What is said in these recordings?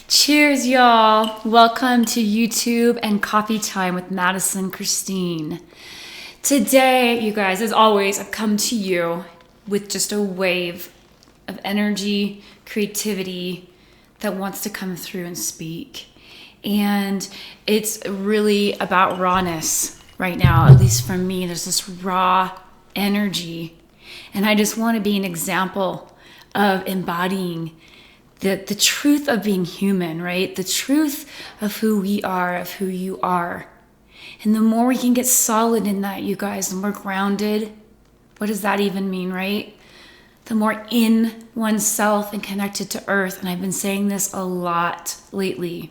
Cheers, y'all. Welcome to YouTube and Coffee Time with Madison Christine. Today, you guys, as always, I've come to you with just a wave of energy, creativity that wants to come through and speak. And it's really about rawness right now, at least for me. There's this raw energy. And I just want to be an example of embodying the truth of being human, right? The truth of who we are, of who you are. And the more we can get solid in that, you guys, the more grounded. What does that even mean, right? The more in oneself and connected to earth. And I've been saying this a lot lately.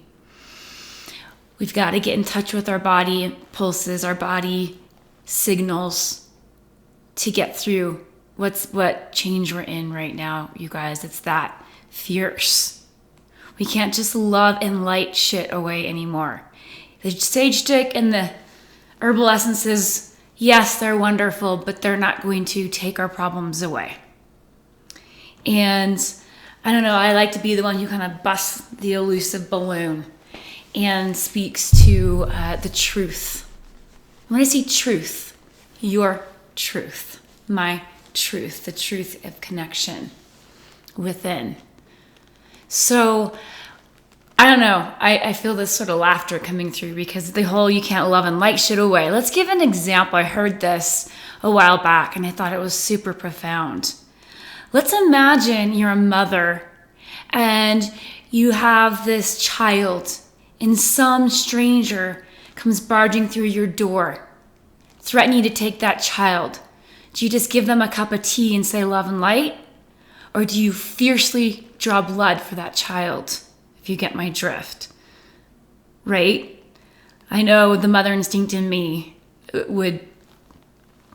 We've got to get in touch with our body pulses, our body signals to get through what change we're in right now, you guys. It's that fierce. We can't just love and light shit away anymore. The sage stick and the herbal essences, yes, they're wonderful, but they're not going to take our problems away. And I don't know, I like to be the one who kind of busts the elusive balloon and speaks to the truth. When I say truth, your truth, my truth, the truth of connection within. So, I don't know, I feel this sort of laughter coming through because the whole you can't love and light shit away. Let's give an example. I heard this a while back and I thought it was super profound. Let's imagine you're a mother and you have this child and some stranger comes barging through your door, threatening to take that child. Do you just give them a cup of tea and say love and light? Or do you fiercely draw blood for that child, if you get my drift? Right? I know the mother instinct in me would,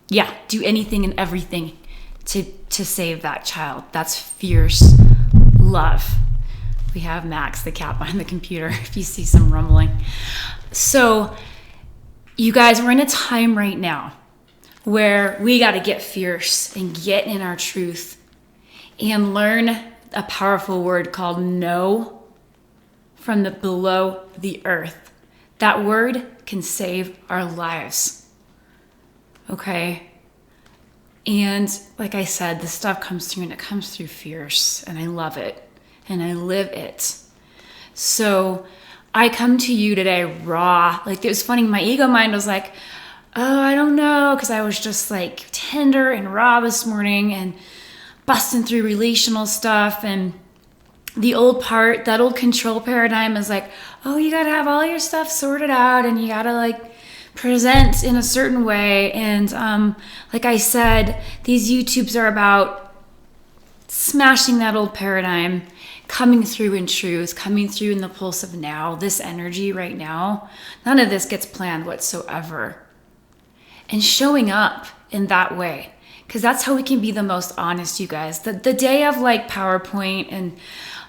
do anything and everything to save that child. That's fierce love. We have Max, the cat behind the computer, if you see some rumbling. So, you guys, we're in a time right now where we got to get fierce and get in our truth and learn a powerful word called no from the below the earth. That word can save our lives. Okay? And like I said, this stuff comes through and it comes through fierce, and I love it and I live it. So I come to you today raw. Like, it was funny, my ego mind was like, oh, I don't know, because I was just like tender and raw this morning and busting through relational stuff, and the old part, that old control paradigm is like, oh, you gotta have all your stuff sorted out and you gotta like present in a certain way. And like I said, these YouTubes are about smashing that old paradigm, coming through in truth, coming through in the pulse of now, this energy right now. None of this gets planned whatsoever. And showing up in that way, because that's how we can be the most honest, you guys. The day of like PowerPoint and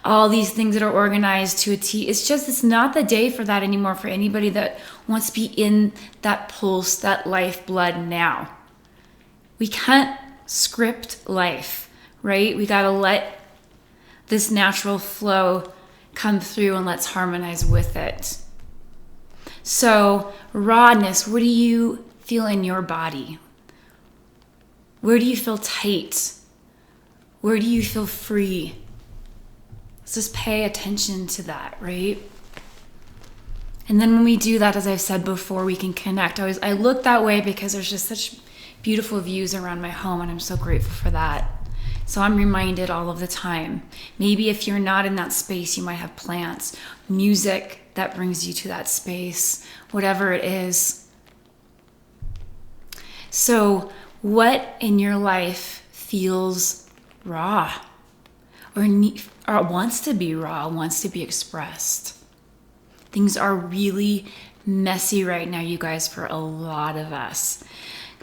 all these things that are organized to a T, it's not the day for that anymore for anybody that wants to be in that pulse, that lifeblood now. We can't script life, right? We got to let this natural flow come through and let's harmonize with it. So, rawness, what do you feel in your body? Where do you feel tight? Where do you feel free? Let's just pay attention to that, right? And then when we do that, as I've said before, we can connect. I look that way because there's just such beautiful views around my home, and I'm so grateful for that. So I'm reminded all of the time. Maybe if you're not in that space, you might have plants, music that brings you to that space, whatever it is. So what in your life feels raw or wants to be raw, wants to be expressed? Things are really messy right now, you guys, for a lot of us,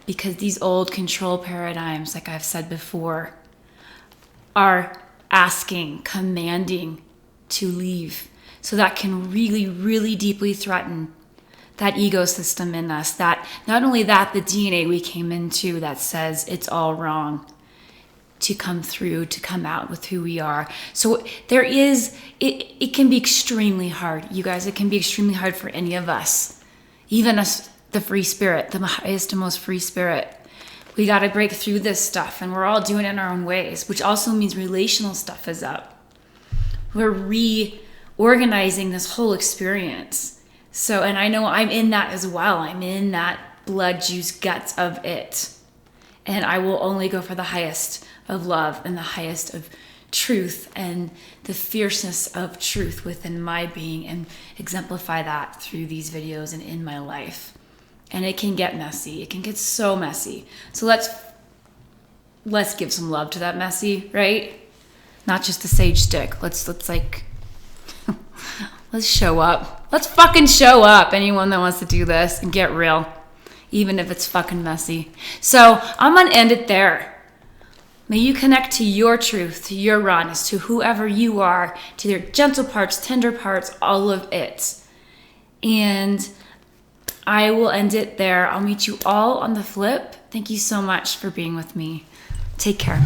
because these old control paradigms, like I've said before, are asking, commanding to leave. So that can really, really deeply threaten that ecosystem in us, that not only that, the DNA we came into that says it's all wrong. to come through, to come out with who we are. So it can be extremely hard, you guys. It can be extremely hard for any of us, even us, the free spirit, the highest and most free spirit. We got to break through this stuff, and we're all doing it in our own ways, which also means relational stuff is up. We're reorganizing this whole experience. So, and I know I'm in that as well. I'm in that blood, juice, guts of it. And I will only go for the highest of love and the highest of truth and the fierceness of truth within my being, and exemplify that through these videos and in my life. And it can get messy. It can get so messy. So let's give some love to that messy, right? Not just the sage stick. Let's like let's show up. Let's fucking show up. Anyone that wants to do this and get real, even if it's fucking messy. So I'm gonna end it there. May you connect to your truth, to your rawness, to whoever you are, to your gentle parts, tender parts, all of it. And I will end it there. I'll meet you all on the flip. Thank you so much for being with me. Take care.